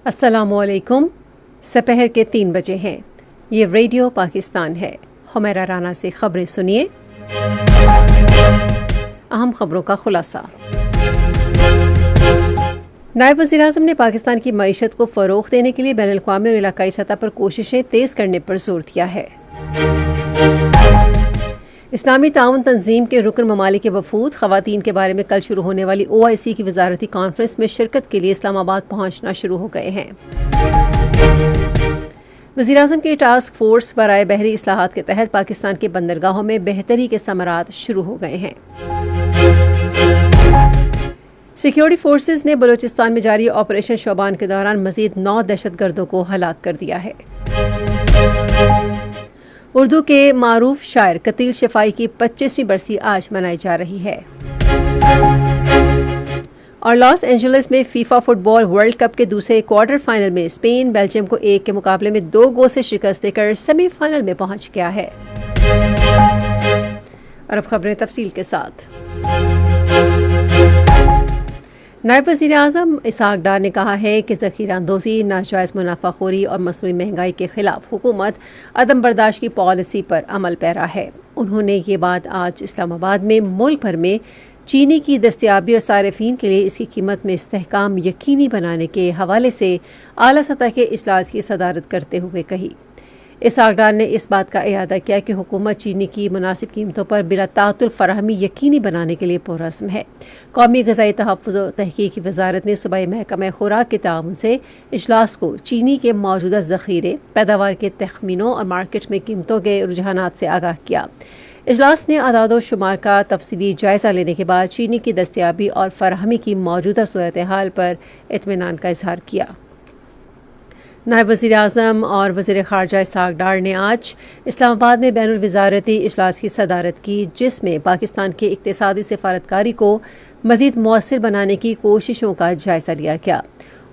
السلام علیکم۔ سپہر کے 3 بجے ہیں۔ یہ ریڈیو پاکستان ہے۔ حمیرہ رانا سے خبریں سنیے۔ اہم خبروں کا خلاصہ۔ نائب وزیر اعظم نے پاکستان کی معیشت کو فروغ دینے کے لیے بین الاقوامی اور علاقائی سطح پر کوششیں تیز کرنے پر زور دیا ہے۔ اسلامی تعاون تنظیم کے رکن ممالک کے وفود خواتین کے بارے میں کل شروع ہونے والی OIC کی وزارتی کانفرنس میں شرکت کے لیے اسلام آباد پہنچنا شروع ہو گئے ہیں۔ وزیر اعظم کی ٹاسک فورس برائے بحری اصلاحات کے تحت پاکستان کے بندرگاہوں میں بہتری کے ثمرات شروع ہو گئے ہیں۔ سیکیورٹی فورسز نے بلوچستان میں جاری آپریشن شوبان کے دوران مزید 9 دہشت گردوں کو ہلاک کر دیا ہے۔ اردو کے معروف شاعر قتیل شفائی کی 25ویں برسی آج منائی جا رہی ہے۔ اور لاس اینجلس میں فیفا فٹ بال ورلڈ کپ کے دوسرے کوارٹر فائنل میں اسپین بیلجیم کو 1 کے مقابلے میں 2 گول سے شکست دے کر سیمی فائنل میں پہنچ گیا ہے۔ اور اب خبریں تفصیل کے ساتھ۔ نائب وزیر اعظم اسحاق ڈار نے کہا ہے کہ ذخیرہ اندوزی، ناجائز منافع خوری اور مصنوعی مہنگائی کے خلاف حکومت عدم برداشت کی پالیسی پر عمل پیرا ہے۔ انہوں نے یہ بات آج اسلام آباد میں ملک بھر میں چینی کی دستیابی اور صارفین کے لیے اس کی قیمت میں استحکام یقینی بنانے کے حوالے سے اعلیٰ سطح کے اجلاس کی صدارت کرتے ہوئے کہی۔ اسحاق ڈار نے اس بات کا اعادہ کیا کہ حکومت چینی کی مناسب قیمتوں پر بلا تعطل فراہمی یقینی بنانے کے لیے پرعزم ہے۔ قومی غذائی تحفظ و تحقیق کی وزارت نے صوبائی محکمہ خوراک کے تعاون سے اجلاس کو چینی کے موجودہ ذخیرے، پیداوار کے تخمینوں اور مارکیٹ میں قیمتوں کے رجحانات سے آگاہ کیا۔ اجلاس نے اعداد و شمار کا تفصیلی جائزہ لینے کے بعد چینی کی دستیابی اور فراہمی کی موجودہ صورتحال پر اطمینان کا اظہار کیا۔ نائب وزیر اعظم اور وزیر خارجہ اسحاق ڈار نے آج اسلام آباد میں بین الوزارتی اجلاس کی صدارت کی، جس میں پاکستان کی اقتصادی سفارتکاری کو مزید مؤثر بنانے کی کوششوں کا جائزہ لیا گیا۔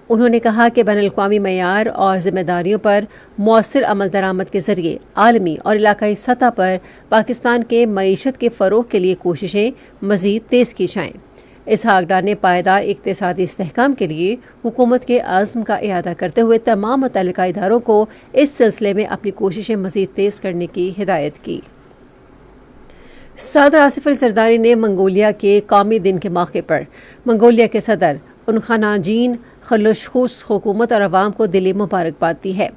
انہوں نے کہا کہ بین الاقوامی معیار اور ذمہ داریوں پر مؤثر عمل درآمد کے ذریعے عالمی اور علاقائی سطح پر پاکستان کے معیشت کے فروغ کے لیے کوششیں مزید تیز کی جائیں۔ اسحاق ڈار نے پائیدار اقتصادی استحکام کے لیے حکومت کے عزم کا اعادہ کرتے ہوئے تمام متعلقہ اداروں کو اس سلسلے میں اپنی کوششیں مزید تیز کرنے کی ہدایت کی۔ صدر آصف علی زرداری نے منگولیا کے قومی دن کے موقع پر منگولیا کے صدر اونخاناجین خلشخوس حکومت اور عوام کو دلی مبارکباد دی ہے۔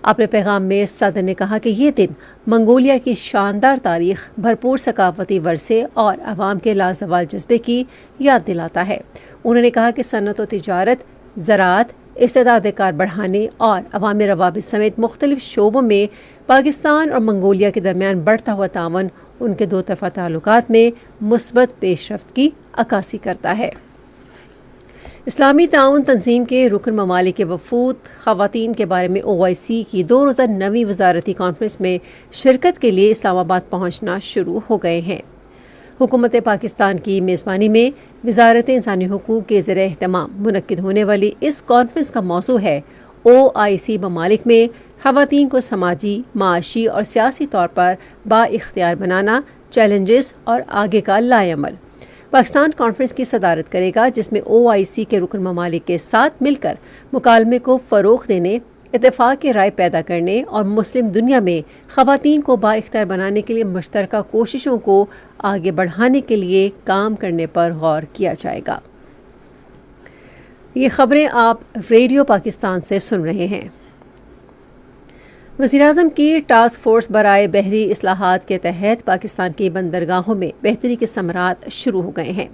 اپنے پیغام میں صدر نے کہا کہ یہ دن منگولیا کی شاندار تاریخ، بھرپور ثقافتی ورثے اور عوام کے لازوال جذبے کی یاد دلاتا ہے۔ انہوں نے کہا کہ صنعت و تجارت، زراعت، استعداد کار بڑھانے اور عوامی روابط سمیت مختلف شعبوں میں پاکستان اور منگولیا کے درمیان بڑھتا ہوا تعاون ان کے 2 طرفہ تعلقات میں مثبت پیش رفت کی عکاسی کرتا ہے۔ اسلامی تعاون تنظیم کے رکن ممالک کے وفود خواتین کے بارے میں OIC کی 2 روزہ 9ویں وزارتی کانفرنس میں شرکت کے لیے اسلام آباد پہنچنا شروع ہو گئے ہیں۔ حکومت پاکستان کی میزبانی میں وزارت انسانی حقوق کے زیر اہتمام منعقد ہونے والی اس کانفرنس کا موضوع ہے OIC ممالک میں خواتین کو سماجی، معاشی اور سیاسی طور پر با اختیار بنانا، چیلنجز اور آگے کا لائے عمل۔ پاکستان کانفرنس کی صدارت کرے گا، جس میں OIC کے رکن ممالک کے ساتھ مل کر مکالمے کو فروغ دینے، اتفاق کی رائے پیدا کرنے اور مسلم دنیا میں خواتین کو با اختیار بنانے کے لیے مشترکہ کوششوں کو آگے بڑھانے کے لیے کام کرنے پر غور کیا جائے گا۔ یہ خبریں آپ ریڈیو پاکستان سے سن رہے ہیں۔ وزیر اعظم کی ٹاسک فورس برائے بحری اصلاحات کے تحت پاکستان کی بندرگاہوں میں بہتری کے ثمرات شروع ہو گئے ہیں۔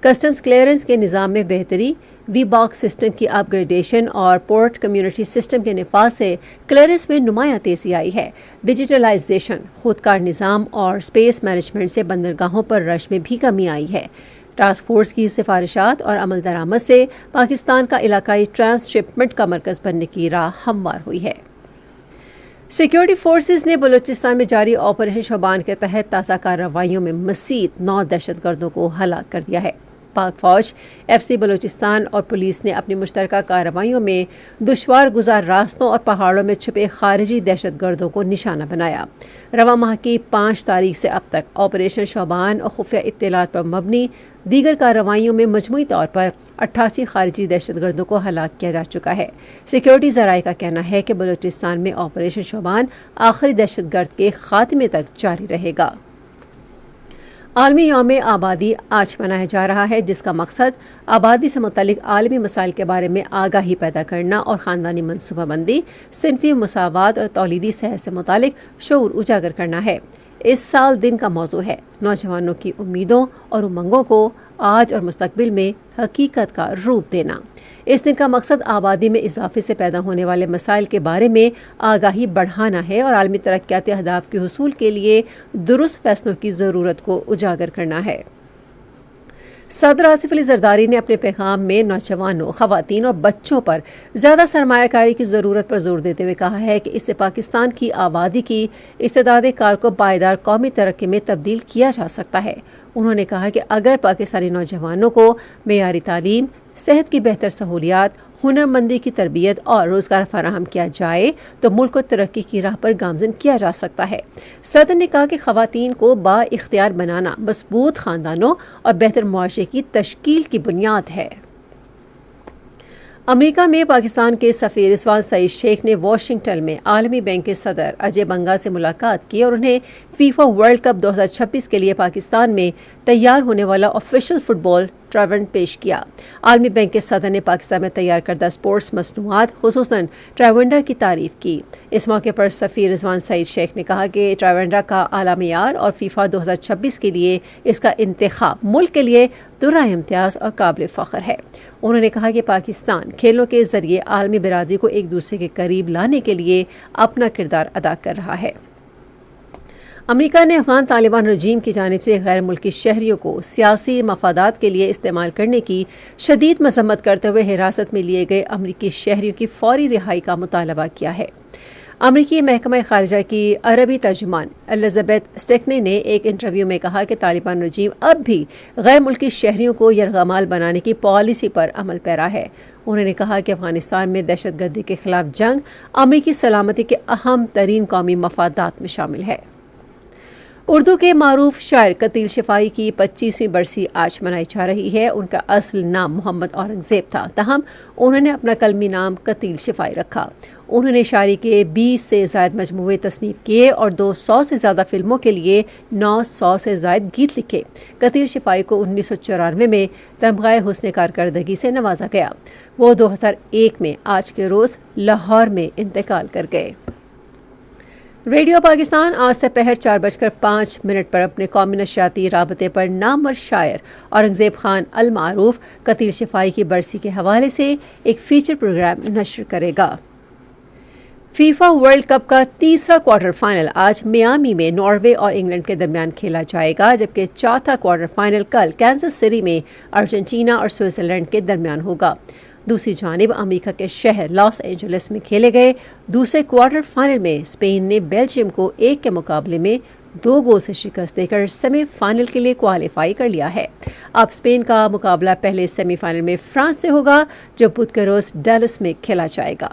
کسٹمز کلیئرنس کے نظام میں بہتری، وی باکس سسٹم کی اپ گریڈیشن اور پورٹ کمیونٹی سسٹم کے نفاذ سے کلیئرنس میں نمایاں تیزی آئی ہے۔ ڈیجیٹلائزیشن، خودکار نظام اور اسپیس مینجمنٹ سے بندرگاہوں پر رش میں بھی کمی آئی ہے۔ ٹاسک فورس کی سفارشات اور عمل درآمد سے پاکستان کا علاقائی ٹرانس شپمنٹ کا مرکز بننے کی راہ ہموار ہوئی ہے۔ سیکیورٹی فورسز نے بلوچستان میں جاری آپریشن شوبان کے تحت تازہ کارروائیوں میں مزید 9 دہشت گردوں کو ہلاک کر دیا ہے۔ پاک فوج، FC بلوچستان اور پولیس نے اپنی مشترکہ کارروائیوں میں دشوار گزار راستوں اور پہاڑوں میں چھپے خارجی دہشت گردوں کو نشانہ بنایا۔ رواں ماہ کی 5 تاریخ سے اب تک آپریشن شوبان اور خفیہ اطلاعات پر مبنی دیگر کارروائیوں میں مجموعی طور پر 88 خارجی دہشت گردوں کو ہلاک کیا جا چکا ہے۔ سیکیورٹی ذرائع کا کہنا ہے کہ بلوچستان میں آپریشن شوبان آخری دہشت گرد کے خاتمے تک جاری رہے گا۔ عالمی یوم آبادی آج منایا جا رہا ہے، جس کا مقصد آبادی سے متعلق عالمی مسائل کے بارے میں آگاہی پیدا کرنا اور خاندانی منصوبہ بندی، صنفی مساوات اور تولیدی صحت سے متعلق شعور اجاگر کرنا ہے۔ اس سال دن کا موضوع ہے نوجوانوں کی امیدوں اور امنگوں کو آج اور مستقبل میں حقیقت کا روپ دینا۔ اس دن کا مقصد آبادی میں اضافے سے پیدا ہونے والے مسائل کے بارے میں آگاہی بڑھانا ہے اور عالمی ترقیاتی اہداف کے حصول کے لیے درست فیصلوں کی ضرورت کو اجاگر کرنا ہے۔ صدر آصف علی زرداری نے اپنے پیغام میں نوجوانوں، خواتین اور بچوں پر زیادہ سرمایہ کاری کی ضرورت پر زور دیتے ہوئے کہا ہے کہ اس سے پاکستان کی آبادی کی استعداد کار کو پائیدار قومی ترقی میں تبدیل کیا جا سکتا ہے۔ انہوں نے کہا کہ اگر پاکستانی نوجوانوں کو معیاری تعلیم، صحت کی بہتر سہولیات، ہنرمندی کی تربیت اور روزگار فراہم کیا جائے تو ملک کو ترقی کی راہ پر گامزن کیا جا سکتا ہے۔ صدر نے کہا کہ خواتین کو با اختیار بنانا مضبوط خاندانوں اور بہتر معاشرے کی تشکیل کی بنیاد ہے۔ امریکہ میں پاکستان کے سفیر رضوان سعید شیخ نے واشنگٹن میں عالمی بینک کے صدر اجے بنگا سے ملاقات کی اور انہیں فیفا ورلڈ کپ 2026 کے لیے پاکستان میں تیار ہونے والا آفیشل فٹ بال ٹرائیونٹ پیش کیا۔ عالمی بینک کے صدر نے پاکستان میں تیار کردہ سپورٹس مصنوعات خصوصاً ٹرائیونڈا کی تعریف کی۔ اس موقع پر سفیر رضوان سعید شیخ نے کہا کہ ٹرائیونڈا کا اعلیٰ معیار اور فیفا 2026 کے لیے اس کا انتخاب ملک کے لیے درہ امتیاز اور قابل فخر ہے۔ انہوں نے کہا کہ پاکستان کھیلوں کے ذریعے عالمی برادری کو ایک دوسرے کے قریب لانے کے لیے اپنا کردار ادا کر رہا ہے۔ امریکہ نے افغان طالبان رجیم کی جانب سے غیر ملکی شہریوں کو سیاسی مفادات کے لیے استعمال کرنے کی شدید مذمت کرتے ہوئے حراست میں لیے گئے امریکی شہریوں کی فوری رہائی کا مطالبہ کیا ہے۔ امریکی محکمہ خارجہ کی عربی ترجمان الزبیتھ اسٹیکنی نے ایک انٹرویو میں کہا کہ طالبان رجیم اب بھی غیر ملکی شہریوں کو یرغمال بنانے کی پالیسی پر عمل پیرا ہے۔ انہوں نے کہا کہ افغانستان میں دہشت گردی کے خلاف جنگ امریکی سلامتی کے اہم ترین قومی مفادات میں شامل ہے۔ اردو کے معروف شاعر قتیل شفائی کی 25ویں برسی آج منائی جا رہی ہے۔ ان کا اصل نام محمد اورنگزیب تھا، تاہم انہوں نے اپنا کلمی نام قتیل شفائی رکھا۔ انہوں نے شاعری کے 20 سے زائد مجموعے تصنیف کیے اور 200 سے زیادہ فلموں کے لیے 900 سے زائد گیت لکھے۔ قتیل شفائی کو 1994 میں تمغہ حسن کارکردگی سے نوازا گیا۔ وہ 2001 میں آج کے روز لاہور میں انتقال کر گئے۔ ریڈیو پاکستان آج سے پہر 4:05 پر اپنے قومی نشریاتی رابطے پر نامور شاعر اورنگزیب خان المعروف قتیل شفائی کی برسی کے حوالے سے ایک فیچر پروگرام نشر کرے گا۔ فیفا ورلڈ کپ کا تیسرا کوارٹر فائنل آج میامی میں ناروے اور انگلینڈ کے درمیان کھیلا جائے گا، جبکہ چوتھا کوارٹر فائنل کل کینزس سٹی میں ارجنٹینا اور سوئٹزرلینڈ کے درمیان ہوگا۔ دوسری جانب امریکہ کے شہر لاس اینجلس میں کھیلے گئے دوسرے کوارٹر فائنل میں اسپین نے بیلجیم کو 1 کے مقابلے میں 2 گول سے شکست دے کر سیمی فائنل کے لیے کوالیفائی کر لیا ہے۔ اب اسپین کا مقابلہ پہلے سیمی فائنل میں فرانس سے ہوگا، جو بدھ کے روز ڈیلس میں کھیلا جائے گا۔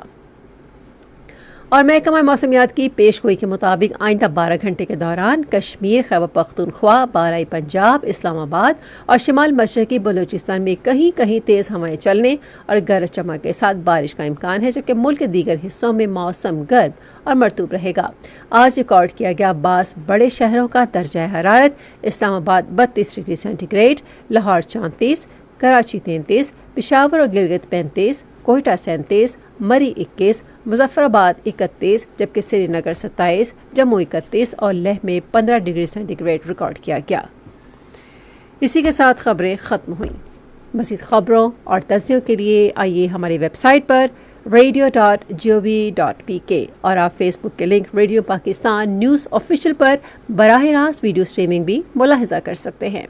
اور محکمہ موسمیات کی پیش گوئی کے مطابق آئندہ 12 گھنٹے کے دوران کشمیر، خیبر پختونخوا، بالائی پنجاب، اسلام آباد اور شمال مشرقی بلوچستان میں کہیں کہیں تیز ہوائیں چلنے اور گرج چمک کے ساتھ بارش کا امکان ہے، جبکہ ملک کے دیگر حصوں میں موسم گرم اور مرطوب رہے گا۔ آج ریکارڈ کیا گیا 22 بڑے شہروں کا درجہ حرارت: Islamabad 32 degree centigrade, Lahore 34، Karachi 33، Peshawar اور گلگت 35، کوئٹہ 37، مری 21، مظفر آباد 31، جبکہ سری نگر 27، جموں 31 اور لیہ میں 15 ڈگری سینٹی گریڈ ریکارڈ کیا گیا۔ اسی کے ساتھ خبریں ختم ہوئیں۔ مزید خبروں اور تجزیوں کے لیے آئیے ہماری ویب سائٹ پر radio.gov.pk اور آپ فیس بک کے link radio Pakistan news official پر براہ راست ویڈیو سٹریمنگ بھی ملاحظہ کر سکتے ہیں۔